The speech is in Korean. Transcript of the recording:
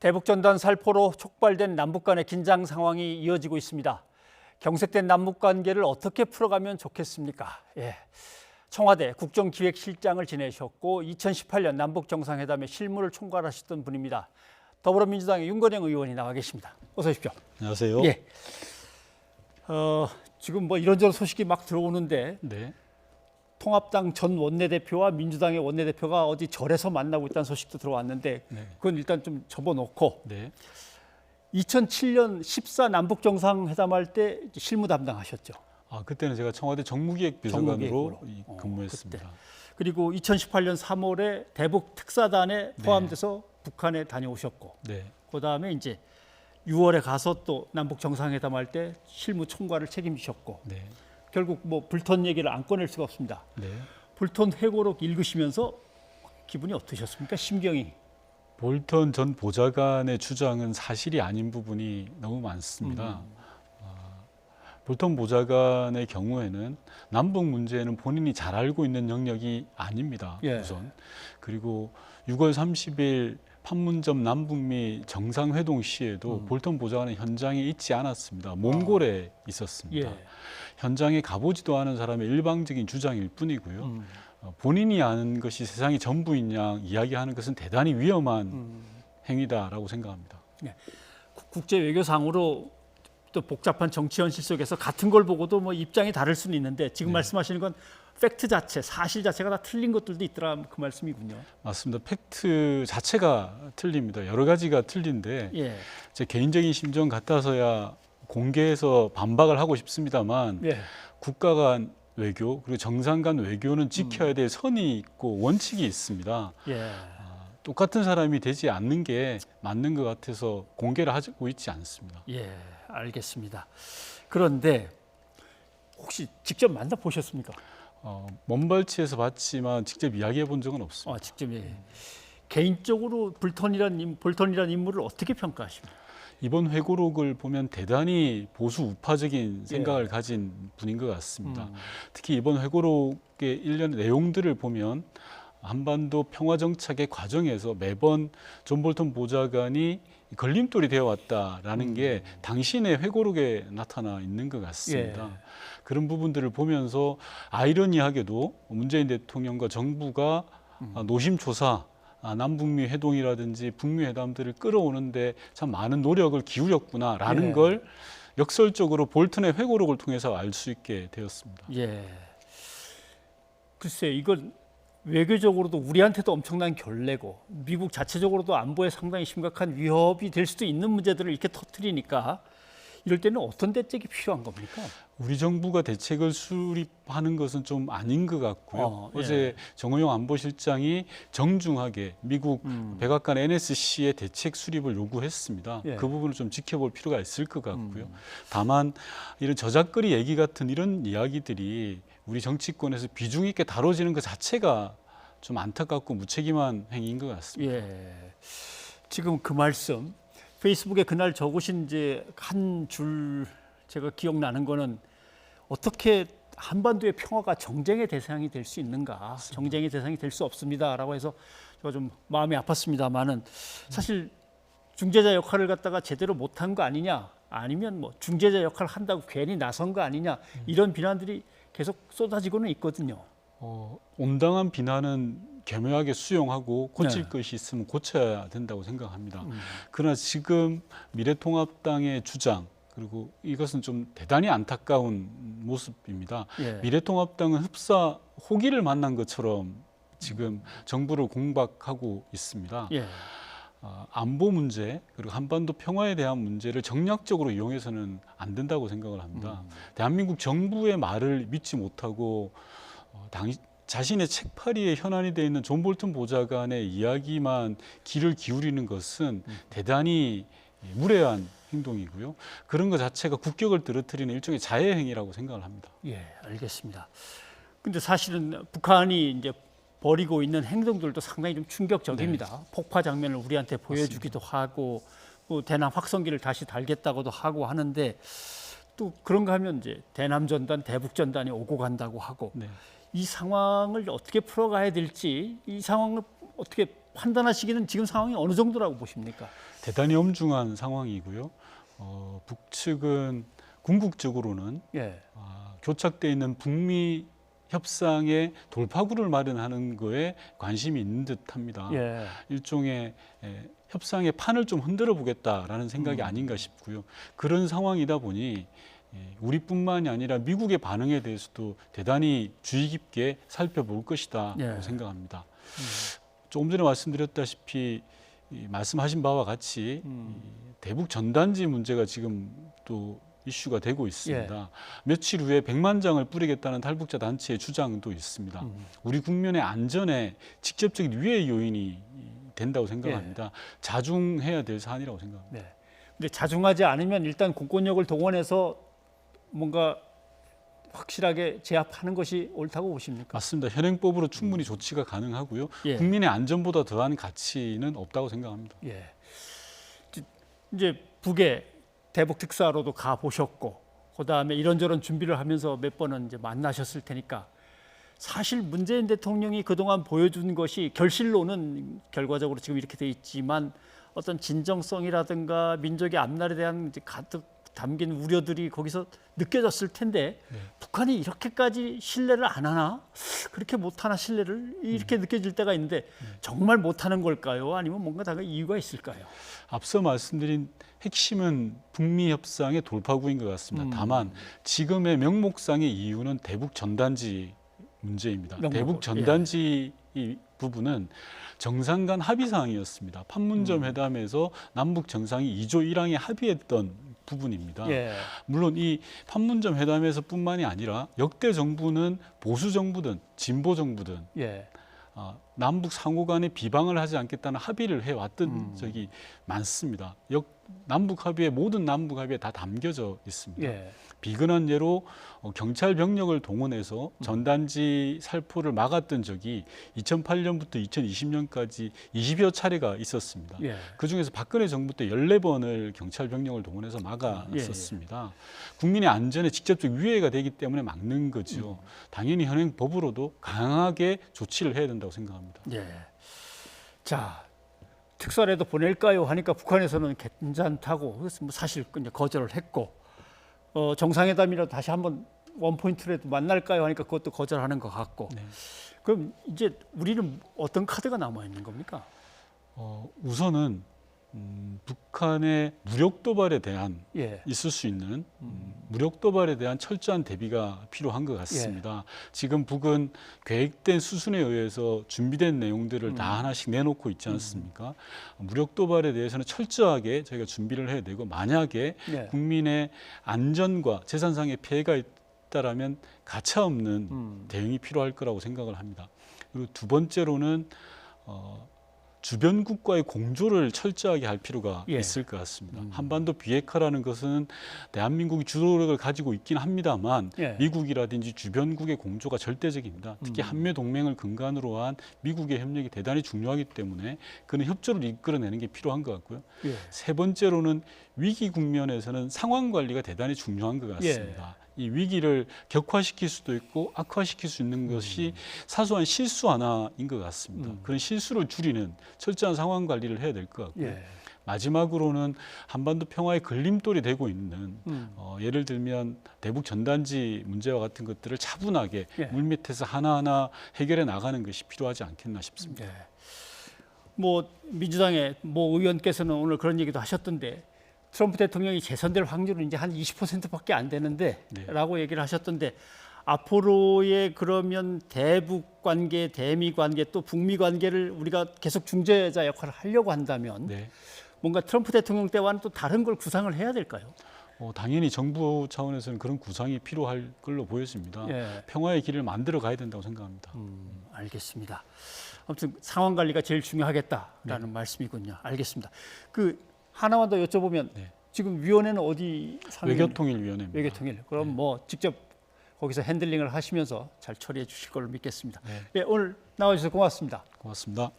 대북전단 살포로 촉발된 남북 간의 긴장 상황이 이어지고 있습니다. 경색된 남북 관계를 어떻게 풀어가면 좋겠습니까? 청와대 국정기획실장을 지내셨고 2018년 남북 정상회담의 실무를 총괄하셨던 분입니다. 더불어민주당의 윤건영 의원이 나와 계십니다. 어서 오십시오. 안녕하세요. 지금 뭐 이런저런 소식이 막 들어오는데 네. 통합당 전 원내대표와 민주당의 원내대표가 어디 절에서 만나고 있다는 소식도 들어왔는데 그건 일단 좀 접어놓고 2007년 14 남북 정상회담할 때 실무 담당하셨죠. 그때는 제가 청와대 정무기획비서관으로 근무했습니다. 그때. 그리고 2018년 3월에 대북 특사단에 포함돼서 북한에 다녀오셨고, 그다음에 이제 6월에 가서 또 남북 정상회담할 때 실무 총괄을 책임지셨고, 결국 뭐 불턴 얘기를 안 꺼낼 수가 없습니다. 불턴 회고록 읽으시면서 기분이 어떠셨습니까? 심경이. 볼턴 전 보좌관의 주장은 사실이 아닌 부분이 너무 많습니다. 볼턴 보좌관의 경우에는 남북 문제는 본인이 잘 알고 있는 영역이 아닙니다. 우선. 그리고 6월 30일 판문점 남북미 정상회동 시에도 볼턴 보좌관은 현장에 있지 않았습니다. 몽골에 있었습니다. 현장에 가보지도 않은 사람의 일방적인 주장일 뿐이고요. 본인이 아는 것이 세상이 전부인 양 이야기하는 것은 대단히 위험한 행위다라고 생각합니다. 국제 외교상으로 또 복잡한 정치 현실 속에서 같은 걸 보고도 뭐 입장이 다를 수는 있는데 지금 말씀하시는 건 팩트 자체, 사실 자체가 다 틀린 것들도 있더라 그 말씀이군요. 맞습니다. 팩트 자체가 틀립니다. 여러 가지가 틀린데 제 개인적인 심정 같아서야 공개해서 반박을 하고 싶습니다만 국가 간 외교 그리고 정상 간 외교는 지켜야 될 선이 있고 원칙이 있습니다. 똑같은 사람이 되지 않는 게 맞는 것 같아서 공개를 하고 있지 않습니다. 알겠습니다. 그런데 혹시 직접 만나보셨습니까? 먼발치에서 봤지만 직접 이야기해 본 적은 없습니다. 직접 개인적으로 볼턴이라는 인물을 어떻게 평가하십니까? 이번 회고록을 보면 대단히 보수 우파적인 생각을 가진 분인 것 같습니다. 특히 이번 회고록의 일련의 내용들을 보면 한반도 평화정착의 과정에서 매번 존 볼턴 보좌관이 걸림돌이 되어 왔다라는 게 당신의 회고록에 나타나 있는 것 같습니다. 그런 부분들을 보면서 아이러니하게도 문재인 대통령과 정부가 노심초사 남북미 회동이라든지 북미 회담들을 끌어오는데 참 많은 노력을 기울였구나라는 걸 역설적으로 볼턴의 회고록을 통해서 알 수 있게 되었습니다. 글쎄 이건 외교적으로도 우리한테도 엄청난 결례고 미국 자체적으로도 안보에 상당히 심각한 위협이 될 수도 있는 문제들을 이렇게 터뜨리니까 이럴 때는 어떤 대책이 필요한 겁니까? 우리 정부가 대책을 수립하는 것은 좀 아닌 것 같고요. 어제 정호영 안보실장이 정중하게 미국 백악관 NSC의 대책 수립을 요구했습니다. 그 부분을 좀 지켜볼 필요가 있을 것 같고요. 다만 이런 저작거리 얘기 같은 이런 이야기들이 우리 정치권에서 비중 있게 다뤄지는 것 자체가 좀 안타깝고 무책임한 행위인 것 같습니다. 지금 그 말씀 페이스북에 그날 적으신 이제 한 줄 제가 기억나는 거는 어떻게 한반도의 평화가 정쟁의 대상이 될 수 있는가? 맞습니다. 정쟁의 대상이 될 수 없습니다라고 해서 제가 좀 마음이 아팠습니다만은 사실 중재자 역할을 갖다가 제대로 못한 거 아니냐? 아니면 뭐 중재자 역할을 한다고 괜히 나선 거 아니냐? 이런 비난들이 계속 쏟아지고는 있거든요. 온당한 비난은 겸허하게 수용하고 고칠 것이 있으면 고쳐야 된다고 생각합니다. 그러나 지금 미래통합당의 주장 그리고 이것은 좀 대단히 안타까운 모습입니다. 미래통합당은 흡사 호기를 만난 것처럼 지금 정부를 공박하고 있습니다. 안보 문제 그리고 한반도 평화에 대한 문제를 정략적으로 이용해서는 안 된다고 생각을 합니다. 대한민국 정부의 말을 믿지 못하고 자신의 책파리에 현안이 되어 있는 존 볼턴 보좌관의 이야기만 귀를 기울이는 것은 대단히 무례한 행동이고요. 그런 것 자체가 국격을 떨어뜨리는 일종의 자해 행위라고 생각을 합니다. 알겠습니다. 근데 사실은 북한이 이제 벌이고 있는 행동들도 상당히 좀 충격적입니다. 폭파 장면을 우리한테 보여주기도 하고 뭐 대남 확성기를 다시 달겠다고도 하고 하는데 또 그런가 하면 이제 대남 전단, 대북 전단이 오고 간다고 하고 이 상황을 어떻게 풀어가야 될지 이 상황을 어떻게 판단하시기는 지금 상황이 어느 정도라고 보십니까? 대단히 엄중한 상황이고요. 북측은 궁극적으로는 예. 교착돼 있는 북미 협상의 돌파구를 마련하는 거에 관심이 있는 듯합니다. 예. 일종의 협상의 판을 좀 흔들어 보겠다라는 생각이 아닌가 싶고요. 그런 상황이다 보니 우리뿐만이 아니라 미국의 반응에 대해서도 대단히 주의 깊게 살펴볼 것이다 예. 생각합니다. 조금 전에 말씀드렸다시피 말씀하신 바와 같이 대북 전단지 문제가 지금 또 이슈가 되고 있습니다. 며칠 후에 100만 장을 뿌리겠다는 탈북자 단체의 주장도 있습니다. 우리 국민의 안전에 직접적인 위해 요인이 된다고 생각합니다. 자중해야 될 사안이라고 생각합니다. 네. 근데 자중하지 않으면 일단 공권력을 동원해서 뭔가 확실하게 제압하는 것이 옳다고 보십니까? 맞습니다. 현행법으로 충분히 조치가 가능하고요. 예. 국민의 안전보다 더한 가치는 없다고 생각합니다. 예. 이제 북에 대북 특사로도 가 보셨고, 그다음에 이런저런 준비를 하면서 몇 번은 이제 만나셨을 테니까 사실 문재인 대통령이 그동안 보여준 것이 결실로는 결과적으로 지금 이렇게 돼 있지만 어떤 진정성이라든가 민족의 앞날에 대한 이제 가득 담긴 우려들이 거기서 느껴졌을 텐데 북한이 이렇게까지 신뢰를 안 하나? 그렇게 못하나 신뢰를 이렇게 느껴질 때가 있는데 정말 못하는 걸까요? 아니면 뭔가 다른 이유가 있을까요? 앞서 말씀드린 핵심은 북미 협상의 돌파구인 것 같습니다. 다만 지금의 명목상의 이유는 대북 전단지 문제입니다. 대북 전단지 이 부분은 정상 간 합의 사항이었습니다. 판문점 회담에서 남북 정상이 2조 1항에 합의했던 부분입니다. 물론 이 판문점 회담에서뿐만이 아니라 역대 정부는 보수 정부든 진보 정부든 남북 상호 간에 비방을 하지 않겠다는 합의를 해왔던 적이 많습니다. 남북 합의에 모든 남북 합의에 다 담겨져 있습니다. 비근한 예로 경찰 병력을 동원해서 전단지 살포를 막았던 적이 2008년부터 2020년까지 20여 차례가 있었습니다. 그중에서 박근혜 정부 때 14번을 경찰 병력을 동원해서 막았었습니다. 국민의 안전에 직접적 위해가 되기 때문에 막는 거죠. 당연히 현행 법으로도 강하게 조치를 해야 된다고 생각합니다. 자, 특사라도 보낼까요? 하니까 북한에서는 괜찮다고 그래서 뭐 사실 이제 거절을 했고 정상회담이라도 다시 한번 원포인트라도 만날까요? 하니까 그것도 거절하는 것 같고 그럼 이제 우리는 어떤 카드가 남아 있는 겁니까? 우선은 북한의 무력 도발에 대한 있을 수 있는 무력 도발에 대한 철저한 대비가 필요한 것 같습니다. 지금 북은 계획된 수순에 의해서 준비된 내용들을 다 하나씩 내놓고 있지 않습니까? 무력 도발에 대해서는 철저하게 저희가 준비를 해야 되고 만약에 국민의 안전과 재산상의 피해가 있다라면 가차없는 대응이 필요할 거라고 생각을 합니다. 그리고 두 번째로는 주변국과의 공조를 철저하게 할 필요가 있을 것 같습니다. 한반도 비핵화라는 것은 대한민국이 주도력을 가지고 있긴 합니다만 미국이라든지 주변국의 공조가 절대적입니다. 특히 한미동맹을 근간으로 한 미국의 협력이 대단히 중요하기 때문에 그는 협조를 이끌어내는 게 필요한 것 같고요. 세 번째로는 위기 국면에서는 상황 관리가 대단히 중요한 것 같습니다. 이 위기를 격화시킬 수도 있고 악화시킬 수 있는 것이 사소한 실수 하나인 것 같습니다. 그런 실수를 줄이는 철저한 상황 관리를 해야 될 것 같고요. 마지막으로는 한반도 평화의 걸림돌이 되고 있는 예를 들면 대북 전단지 문제와 같은 것들을 차분하게 물밑에서 하나하나 해결해 나가는 것이 필요하지 않겠나 싶습니다. 뭐 민주당의 모 의원께서는 오늘 그런 얘기도 하셨던데 트럼프 대통령이 재선될 확률은 이제 한 20%밖에 안 되는데 라고 얘기를 하셨던데 앞으로의 그러면 대북 관계, 대미 관계 또 북미 관계를 우리가 계속 중재자 역할을 하려고 한다면 뭔가 트럼프 대통령 때와는 또 다른 걸 구상을 해야 될까요? 당연히 정부 차원에서는 그런 구상이 필요할 걸로 보여집니다. 평화의 길을 만들어 가야 된다고 생각합니다. 알겠습니다. 아무튼 상황 관리가 제일 중요하겠다라는 말씀이군요. 알겠습니다. 그 하나만 더 여쭤보면 지금 위원회는 어디 상임? 외교통일위원회입니다. 외교통일. 그럼 뭐 직접 거기서 핸들링을 하시면서 잘 처리해 주실 걸로 믿겠습니다. 오늘 나와주셔서 고맙습니다. 고맙습니다.